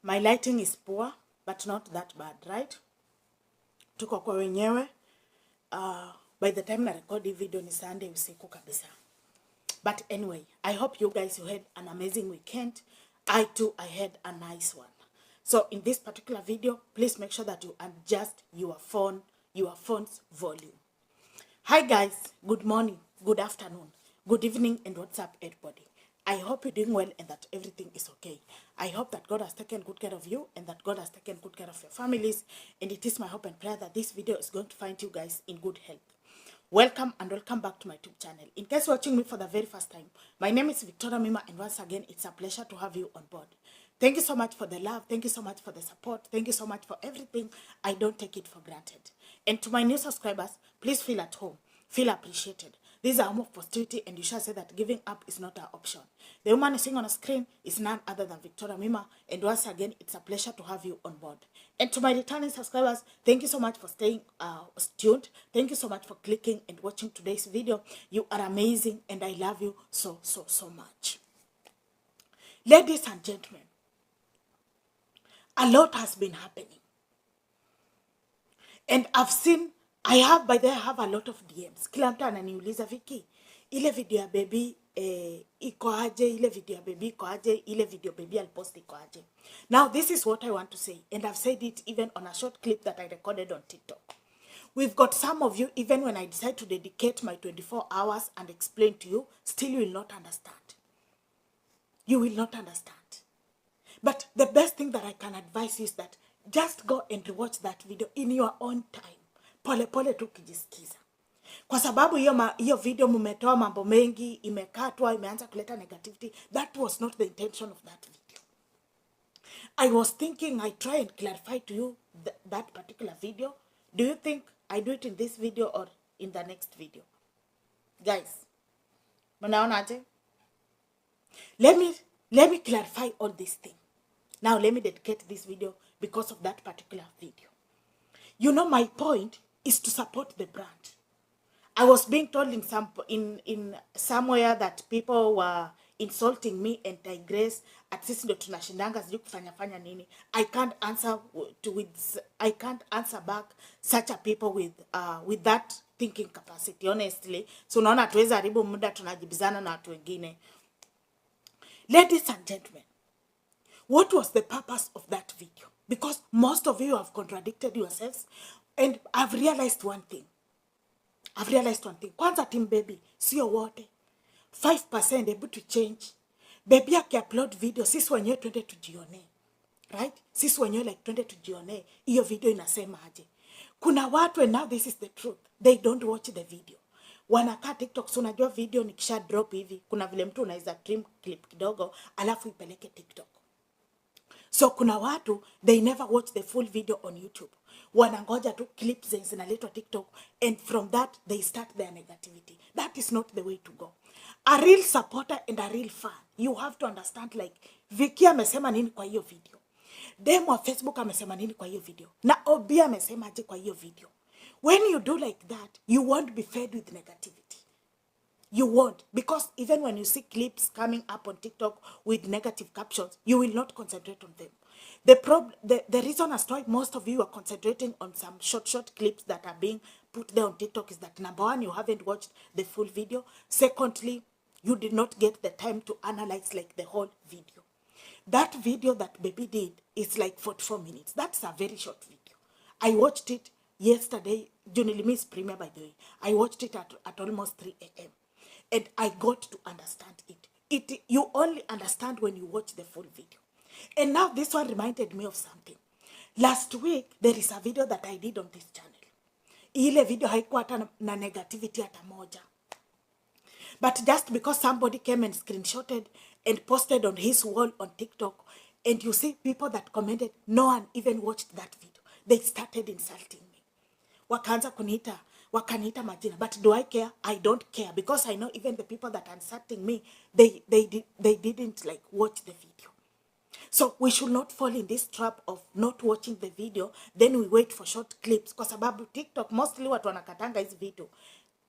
My lighting is poor, but not that bad, right? Tuko kwa wenyewe. By the time I record the video ni Sunday usiku kabisa. But anyway, I hope you guys had an amazing weekend. I too, I had a nice one. So in this particular video, please make sure that you adjust your phone's volume. Hi guys, good morning, good afternoon, good evening, and what's up everybody? I hope you're doing well and that everything is okay. I hope that God has taken good care of you and that God has taken good care of your families. And it is my hope and prayer that this video is going to find you guys in good health. Welcome and welcome back to my YouTube channel. In case you're watching me for the very first time, my name is Victoria Mima, and once again, it's a pleasure to have you on board. Thank you so much for the love. Thank you so much for the support. Thank you so much for everything. I don't take it for granted. And to my new subscribers, please feel at home. Feel appreciated. This is a home of positivity, and you shall say that giving up is not our option. The woman you seeing on a screen is none other than Victoria Mima, and once again, it's a pleasure to have you on board. And to my returning subscribers, thank you so much for staying tuned. Thank you so much for clicking and watching today's video. You are amazing, and I love you so much. Ladies and gentlemen, a lot has been happening. And I have a lot of DMs. Kila mtu ananiuliza Vicky, ile video ya baby iko aje, ile video ya baby iko aje, ile video baby alipost iko aje. Now this is what I want to say, and I've said it even on a short clip that I recorded on TikTok. We've got some of you, even when I decide to dedicate my 24 hours and explain to you, still you will not understand. You will not understand. But the best thing that I can advise you is that just go and rewatch that video in your own time. Pole pole tu kijisikiza. Kwa sababu hiyo video mumetoa mambo mengi, imekatwa, imeanza kuleta negativity. That was not the intention of that video. I was thinking I try and clarify to you that particular video. Do you think I do it in this video or in the next video? Guys, mnaona aje? Let me clarify all this thing. Now let me dedicate this video because of that particular video. You know, my point is to support the brand. I was being told in somewhere that people were insulting me and digress at sisi ndo tunashindanga sijui kufanya nini. I can't answer back such a people with that thinking capacity, honestly. So unaona tuweza haribu muda tunajibizana na watu wengine. Ladies and gentlemen, what was the purpose of that video? Because most of you have contradicted yourselves, and I've realized one thing. Kwanza team baby, sio wote. 5% able to change. Baby aki-upload video, sisi wenyewe twende tujione. Right? Sisi wenyewe like twende tujione. Iyo video inasema aje. Kuna watu, and now this is the truth, they don't watch the video. Wanakaa TikTok, so unajua video nikisha drop hivi, kuna vile mtu unaweza trim clip kidogo, alafu ipeleke TikTok. So kuna watu, they never watch the full video on YouTube. Wanangoja tu clips zinaletwa TikTok, and from that they start their negativity. That is not the way to go. A real supporter and a real fan, you have to understand, like Vicky amesema nini kwa hiyo video, Dem wa Facebook amesema nini kwa hiyo video, na Obi amesema aje kwa hiyo video. When you do like that, you won't be fed with negativity. You won't. Because even when you see clips coming up on TikTok with negative captions, you will not concentrate on them. The reason as to why most of you are concentrating on some short clips that are being put there on TikTok is that, number one, you haven't watched the full video. Secondly, you did not get the time to analyze like the whole video. That video that baby did is like 44 minutes. That's a very short video. I watched it yesterday. Junili Miss Premier, by the way. I watched it at almost 3 a.m. And I got to understand it. You only understand when you watch the full video. And now this one reminded me of something. Last week, there is a video that I did on this channel. Ile video haikuwa hata na negativity hata moja. But just because somebody came and screenshotted and posted on his wall on TikTok, and you see people that commented, no one even watched that video. They started insulting me. Wakaanza wakaniita majina. But do I care? I don't care, because I know even the people that are insulting me, they didn't like watch the video. So we should not fall in this trap of not watching the video, then we wait for short clips. Kwa sababu TikTok, mostly watu wanakatanga hizi video,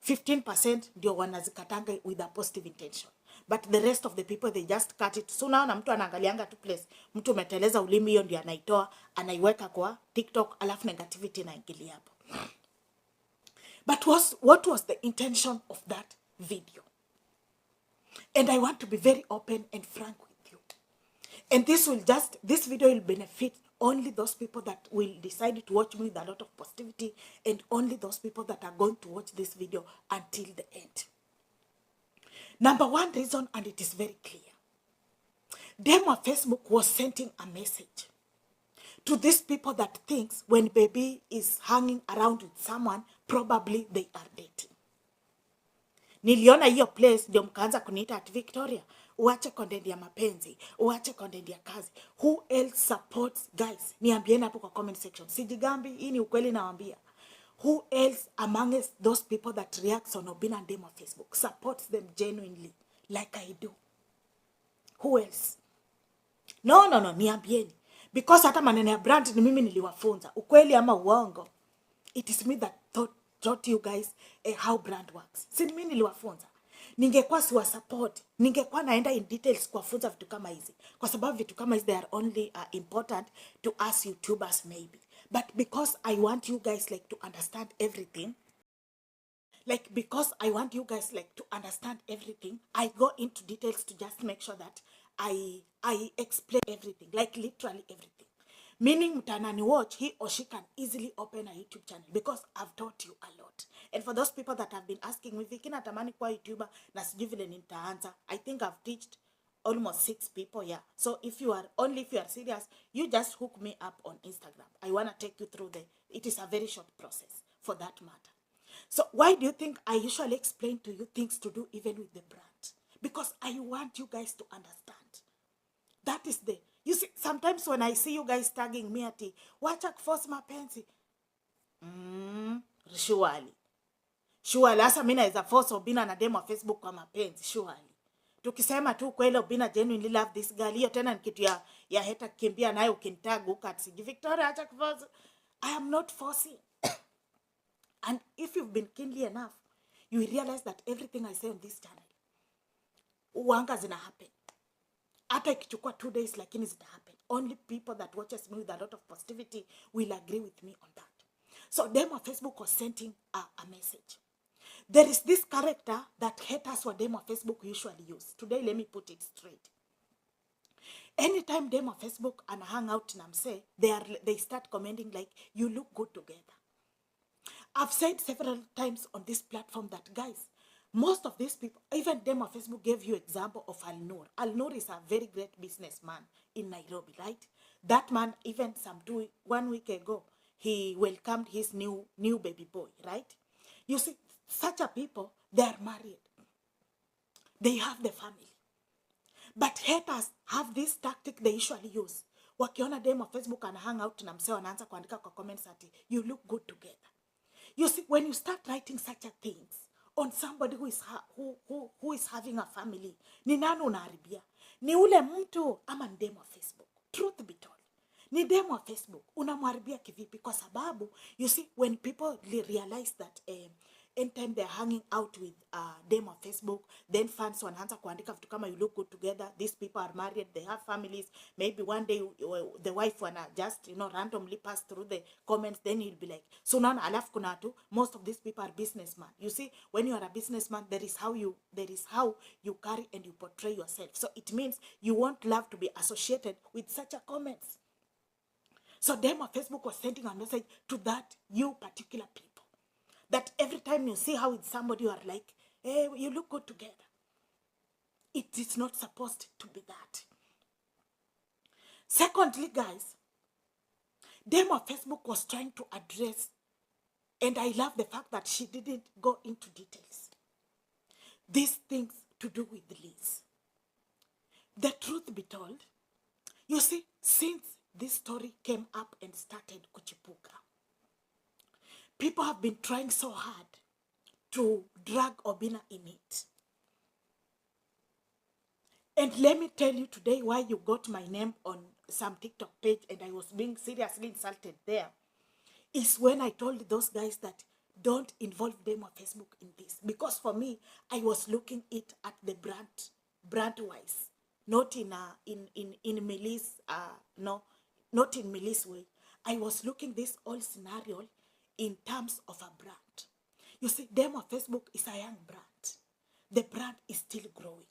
15% ndio wanazikatanga with a positive intention. but the rest of the people they just cut it. So unaona mtu anaangalianga tu place, mtu umeteleza ulimi, hiyo ndio anaitoa anaiweka kwa TikTok, alafu negativity inaingilia hapo. But what was the intention of that video? And I want to be very open and frank with you. And this video will benefit only those people that will decide to watch me with a lot of positivity, and only those people that are going to watch this video until the end. Number one reason, and it is very clear. Dem Wa Facebook was sending a message to these people that thinks when baby is hanging around with someone, probably they are dating. Niliona hiyo place ndio mkaanza kuniita at Victoria, uache content ya mapenzi, uache content ya kazi. Who else supports, guys? Niambieni hapo kwa comment section. Sijigambi, hii ni ukweli nawaambia. Who else amongst those people that reacts on OBINNA Dem Wa Facebook supports them genuinely like I do? Who else? No, niambieni. Because hata maneno ya brand ni mimi niliwafunza. Ukweli ama uongo, it is me that taught you guys how brand works. Si mimi niliwafunza. Ningekuwa siwa support, ningekuwa naenda in details kuwafunza vitu kama hizi. Kwa sababu vitu kama hizi they are only important to us YouTubers maybe. But because I want you guys like to understand everything, I go into details to just make sure that I explain everything, like literally everything. Meaning mtanani watch, he or she can easily open a YouTube channel because I've taught you a lot. And for those people that have been asking me, Viki natamani kuwa YouTuber na sijui vile nitaanza, I think I've taught almost 6 people, yeah. So if you are serious, you just hook me up on Instagram. I want to take you through it is a very short process for that matter. So why do you think I usually explain to you things to do even with the brand? Because I want you guys to understand. That is you see, sometimes when I see you guys tagging me ati, wacha kuforce mapenzi. Surely. Asa mimi naweza force OBINNA Dem Wa Facebook kwa mapenzi, surely. Tukisema tu kweli OBINNA genuinely love this girl, hiyo tena ni kitu ya heta kimbia nayo ukinitag ukati Victoria acha kuforce. I am not forcing. And if you've been keenly enough, you will realize that everything I say on this channel, uwanga zina happen. Hata ikichukua 2 days, lakini zita happen. Only people that watches me with a lot of positivity will agree with me on that. So Dem Wa Facebook was sending a message. There is this character that haters for Dem Wa Facebook usually use. Today, let me put it straight. Anytime Dem Wa Facebook and hang out na mse, they start commenting like, you look good together. I've said several times on this platform that, guys, most of these people, even Dem Wa Facebook gave you example of Al-Noor. Al-Noor is a very great businessman in Nairobi, right? That man, even 1 week ago, he welcomed his new baby boy, right? You see, such a people, they are married. They have the family. But haters have this tactic they usually use. Wakiona Dem Wa Facebook and hang out na mse wanaanza kuandika kwa comments ati, you look good together. You see, when you start writing such a things on somebody who is having a family, ni nani unaharibia? Ni ule mtu ama ni Dem Wa Facebook? Truth be told, ni Dem Wa Facebook. Unamharibia kivipi? Kwa sababu, you see, when people realize that anytime they're hanging out with Dem Wa Facebook, then fans wanaanza kuandika vitu kama, you look good together, these people are married, they have families, maybe one day the wife wanna just, randomly pass through the comments, then you'll be like, so now alafu kuna tu, most of these people are businessmen. You see, when you are a businessman, there is how you carry and you portray yourself. So it means you want love to be associated with such a comments. So Dem Wa Facebook was sending a message to that you particular people, that every time you see how it's somebody, you are like, hey, you look good together. It is not supposed to be that. Secondly, guys, Dem Wa Facebook was trying to address, and I love the fact that she didn't go into details, these things to do with Liz. The truth be told, you see, since this story came up and started kuchipuka, people have been trying so hard to drag OBINNA in it. And let me tell you today why you got my name on some TikTok page and I was being seriously insulted there, is when I told those guys that don't involve Dem Wa Facebook in this. Because for me, I was looking it at the brand wise, not in Melis, no, not in Melis way. I was looking this whole scenario in terms of a brand. You see, Dem Wa Facebook is a young brand. The brand is still growing.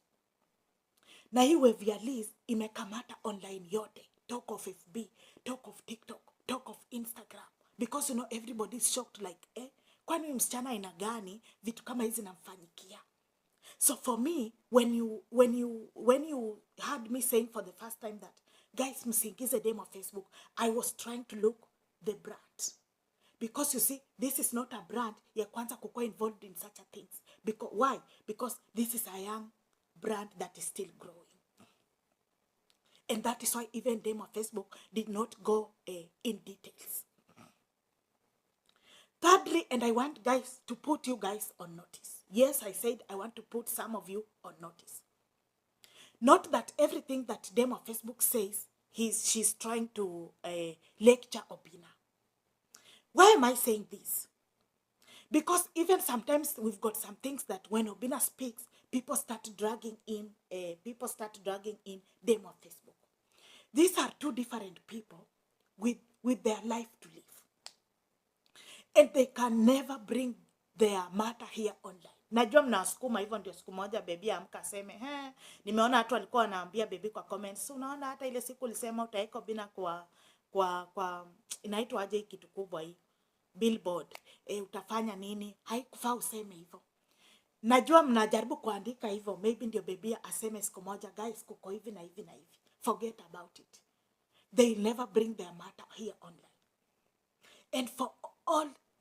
Na hii wave ya Liz imekamata online yote. Talk of FB, talk of TikTok, talk of Instagram. Because everybody is shocked like, kwani msichana ina gani vitu kama hizi namfanyikia? So for me, when you heard me saying for the first time that, guys, msiingize Dem Wa Facebook, I was trying to look the brand. Because you see, this is not a brand ya kwanza kukua involved in such a things. Because why? Because this is a young brand that is still growing. And that is why even Dem Wa Facebook did not go in details. Thirdly, and I want guys to put you guys on notice. Yes, I said I want to put some of you on notice. Not that everything that Dem Wa Facebook says, she's trying to lecture OBINNA. Why am I saying this? Because even sometimes we've got some things that when OBINNA speaks, people start dragging in Dem Wa Facebook. These are two different people with their life to live. And they can never bring their matter here online. Najua mnasukuma hivyo ndio siku moja baby amka seme, nimeona watu walikuwa wanaambia baby kwa comments, so unaona hata ile siku ulisema utaeka OBINNA kwa inaitwa aje kitu kubwa hii billboard, utafanya nini? Haikufaa useme hivyo. Najua mnajaribu kuandika hivyo, maybe ndio baby aseme siku moja, guys, kuko hivi na hivi na hivi. Forget about it. They never bring their matter here online. And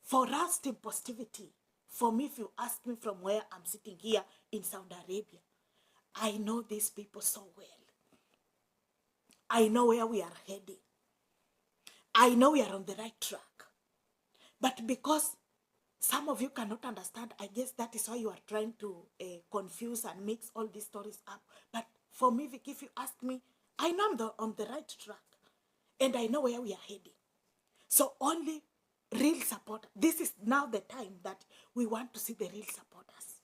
for us in positivity, for me, if you ask me from where I'm sitting here in Saudi Arabia, I know these people so well. I know where we are heading. I know we are on the right track. But because some of you cannot understand, I guess that is why you are trying to confuse and mix all these stories up. But for me, Vicky, if you ask me, I know I'm on the right track. And I know where we are heading. So only real support. This is now the time that we want to see the real supporters.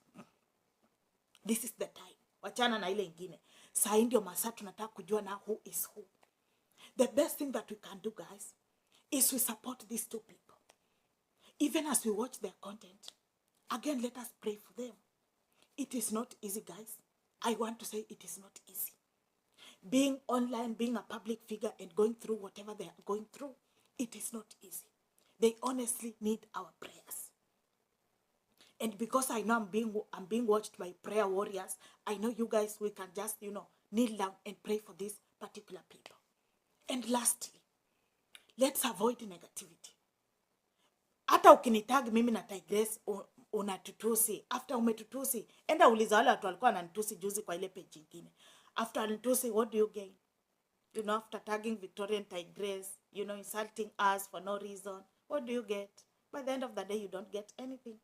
This is the time. Wachana na ile ingine. Saa ndio masaa tunataka kujua na who is who. The best thing that we can do, guys, is we support these two people. Even as we watch their content, again, let us pray for them. It is not easy, guys. I want to say it is not easy. Being online, being a public figure and going through whatever they are going through, it is not easy. They honestly need our prayers. And because I know I'm being watched by prayer warriors, I know you guys, we can just, kneel down and pray for these particular people. And lastly, let's avoid negativity. Hata ukinitag mimi na Tigress unatutusi, after umetutusi, enda uliza wale watu walikuwa wananitusi juzi kwa ile page nyingine. After unitusi, what do you gain? After tagging Victorian Tigress, insulting us for no reason, what do you get? By the end of the day, you don't get anything.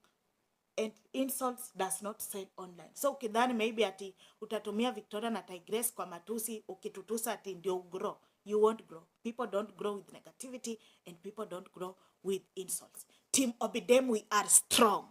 And insults does not sell online. So ukidhani maybe ati utatumia Victoria na Tigress kwa matusi, ukitutusa ati ndio grow. You won't grow. People don't grow with negativity and people don't grow with insults. Team OBINNA Dem, we are strong.